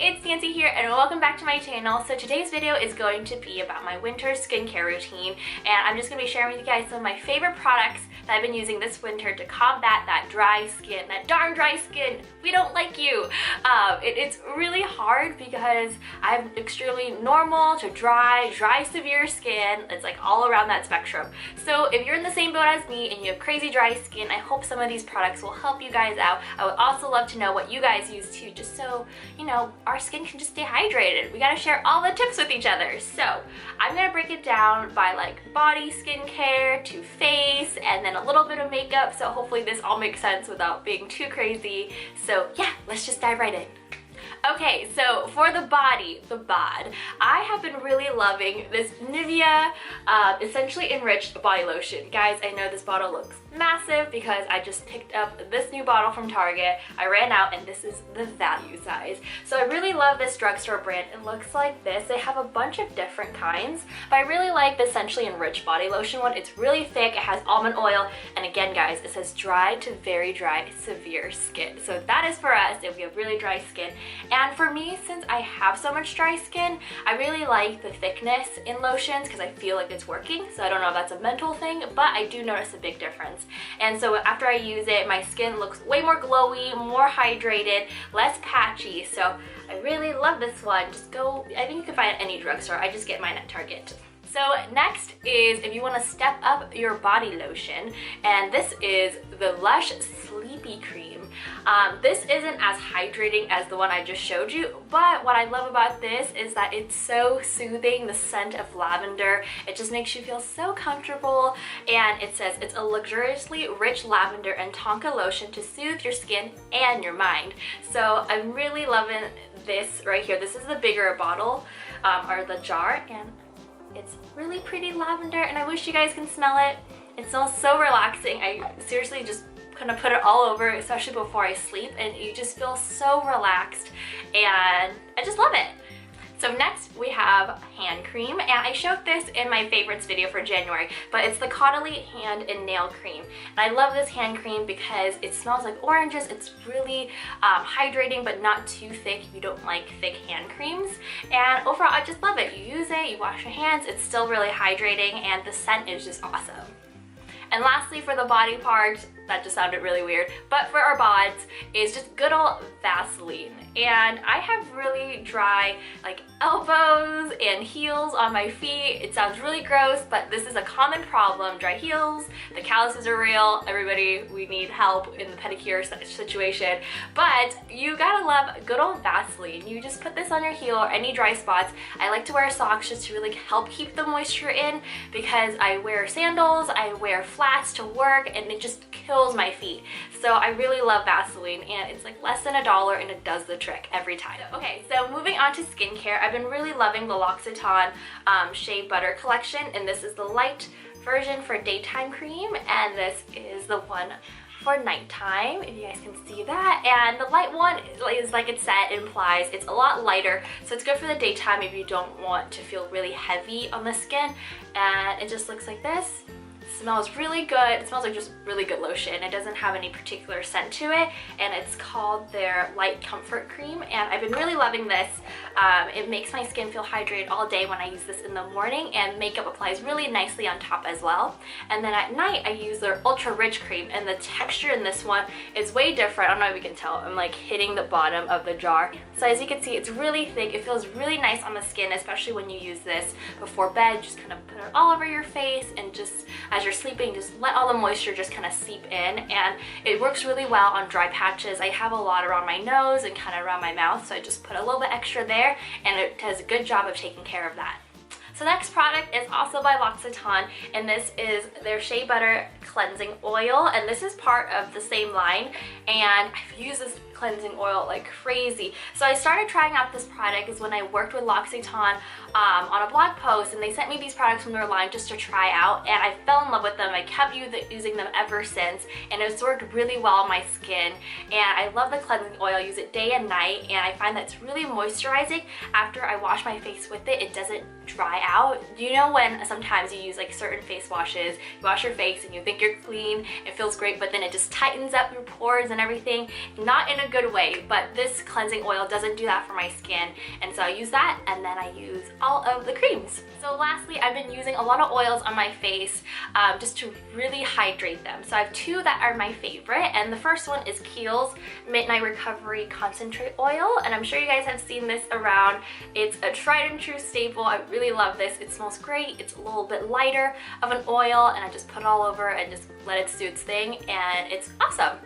it's Nancy here and welcome back to my channel. So today's video is going to be about my winter skincare routine, and I'm just going to be sharing with you guys some of my favorite products that I've been using this winter to combat that dry skin, that darn dry skin. We don't like you. It's really hard because I have extremely normal to dry severe skin. It's like all around that spectrum. So if you're in the same boat as me and you have crazy dry skin, I hope some of these products will help you guys out. I would also love to know what you guys use too, just so, you know, our skin can just stay hydrated. We gotta share all the tips with each other. So I'm gonna break it down by like body skincare to face and then a little bit of makeup. So hopefully this all makes sense without being too crazy. So yeah, let's just dive right in. Okay, so for the bod, I have been really loving this Nivea essentially enriched body lotion. Guys, I know this bottle looks massive because I just picked up this new bottle from Target. I ran out and this is the value size. So I really love this drugstore brand. It looks like this. They have a bunch of different kinds, but I really like the essentially enriched body lotion one. It's really thick, it has almond oil, and again guys, it says dry to very dry severe skin. So that is for us if we have really dry skin. And for me, since I have so much dry skin, I really like the thickness in lotions because I feel like it's working. So I don't know if that's a mental thing, but I do notice a big difference. And so after I use it, my skin looks way more glowy, more hydrated, less patchy. So I really love this one. Just go, I think you can find it at any drugstore. I just get mine at Target. So next is if you want to step up your body lotion, and this is the Lush Sleepy Cream. This isn't as hydrating as the one I just showed you, but what I love about this is that it's so soothing, the scent of lavender. It just makes you feel so comfortable, and it says it's a luxuriously rich lavender and tonka lotion to soothe your skin and your mind. So I'm really loving this right here. This is the bigger bottle, or the jar, and it's really pretty lavender, and I wish you guys can smell it. It smells so relaxing. I seriously just kind of put it all over, especially before I sleep, and you just feel so relaxed, and I just love it. So next we have hand cream, and I showed this in my favorites video for January, but it's the Caudalie hand and nail cream. And I love this hand cream because it smells like oranges. It's really hydrating but not too thick if you don't like thick hand creams. And overall I just love it. You use it, you wash your hands, it's still really hydrating, and the scent is just awesome. And lastly, for the body part, that just sounded really weird, but for our bods is just good old Vaseline. And I have really dry like elbows and heels on my feet. It sounds really gross, but this is a common problem. Dry heels, the calluses are real. Everybody, we need help in the pedicure situation. But you gotta love good old Vaseline. You just put this on your heel or any dry spots. I like to wear socks just to really help keep the moisture in because I wear sandals, I wear flats to work, and it just kills my feet. So I really love Vaseline, and it's like less than $1 and it does the trick every time. Okay, so moving on to skincare, I've been really loving the L'Occitane Shea Butter collection, and this is the light version for daytime cream, and this is the one for nighttime, if you guys can see that. And the light one is like it said, implies it's a lot lighter, so it's good for the daytime if you don't want to feel really heavy on the skin. And it just looks like this. Smells really good. It smells like just really good lotion. It doesn't have any particular scent to it, and it's called their Light Comfort Cream, and I've been really loving this. It makes my skin feel hydrated all day when I use this in the morning, and makeup applies really nicely on top as well. And then at night I use their Ultra Rich Cream, and the texture in this one is way different. I don't know if you can tell. I'm like hitting the bottom of the jar. So as you can see, it's really thick. It feels really nice on the skin, especially when you use this before bed. Just kind of put it all over your face, and just as you're sleeping, just let all the moisture just kind of seep in, and it works really well on dry patches. I have a lot around my nose and kind of around my mouth, so I just put a little bit extra there, and it does a good job of taking care of that. So the next product is also by L'Occitane, and this is their Shea Butter Cleansing Oil, and this is part of the same line, and I've used this cleansing oil like crazy. So I started trying out this product is when I worked with L'Occitane on a blog post, and they sent me these products from their line just to try out, and I fell in love with them. I kept using them ever since, and it's worked really well on my skin. And I love the cleansing oil. I use it day and night, and I find that it's really moisturizing. After I wash my face with it, it doesn't dry out. You know when sometimes you use like certain face washes, you wash your face and you think you're clean, it feels great, but then it just tightens up your pores and everything, not in a a good way, but this cleansing oil doesn't do that for my skin, and so I use that, and then I use all of the creams. So lastly, I've been using a lot of oils on my face just to really hydrate them. So I have two that are my favorite, and the first one is Kiehl's Midnight Recovery Concentrate Oil, and I'm sure you guys have seen this around. It's a tried and true staple. I really love this. It smells great. It's a little bit lighter of an oil, and I just put it all over and just let it do its thing, and it's awesome.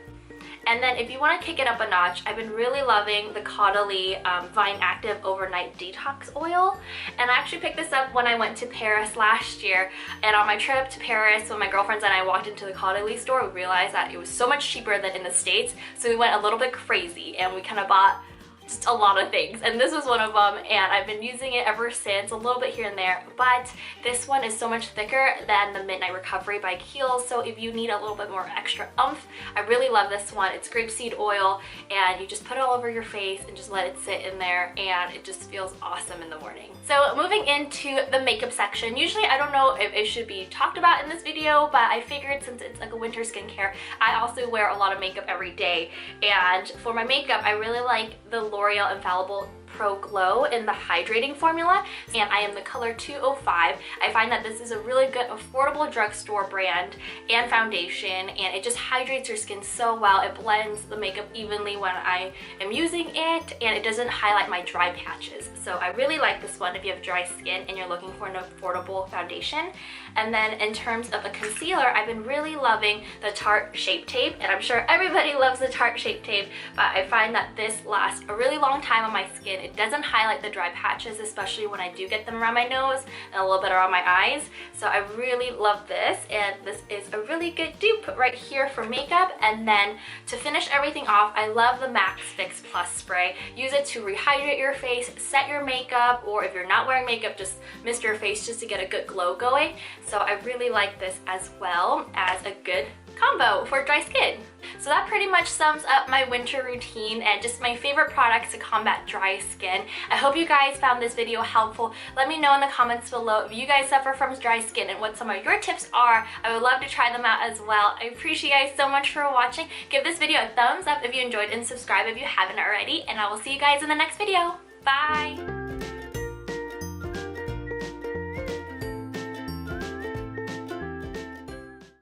And then if you want to kick it up a notch, I've been really loving the Caudalie Vine Active Overnight Detox Oil. And I actually picked this up when I went to Paris last year. And on my trip to Paris, when my girlfriends and I walked into the Caudalie store, we realized that it was so much cheaper than in the States. So we went a little bit crazy and we kind of bought just a lot of things, and this was one of them, and I've been using it ever since, a little bit here and there, but this one is so much thicker than the Midnight Recovery by Kiehl's, so if you need a little bit more extra oomph, I really love this one. It's grapeseed oil, and you just put it all over your face and just let it sit in there, and it just feels awesome in the morning. So moving into the makeup section, usually I don't know if it should be talked about in this video, but I figured since it's like a winter skincare, I also wear a lot of makeup every day, and for my makeup, I really like the L'Oreal Infallible Pro Glow in the hydrating formula, and I am the color 205. I find that this is a really good affordable drugstore brand and foundation, and it just hydrates your skin so well. It blends the makeup evenly when I am using it, and it doesn't highlight my dry patches. So I really like this one if you have dry skin and you're looking for an affordable foundation. And then in terms of a concealer, I've been really loving the Tarte Shape Tape, and I'm sure everybody loves the Tarte Shape Tape, but I find that this lasts a really long time on my skin. It doesn't highlight the dry patches, especially when I do get them around my nose and a little bit around my eyes. So I really love this, and this is a really good dupe right here for makeup. And then to finish everything off, I love the Max Fix Plus spray. Use it to rehydrate your face, set your makeup, or if you're not wearing makeup, just mist your face just to get a good glow going. So I really like this as well as a good combo for dry skin. So that pretty much sums up my winter routine and just my favorite products to combat dry skin. I hope you guys found this video helpful. Let me know in the comments below if you guys suffer from dry skin and what some of your tips are. I would love to try them out as well. I appreciate you guys so much for watching. Give this video a thumbs up if you enjoyed and subscribe if you haven't already, and I will see you guys in the next video. Bye!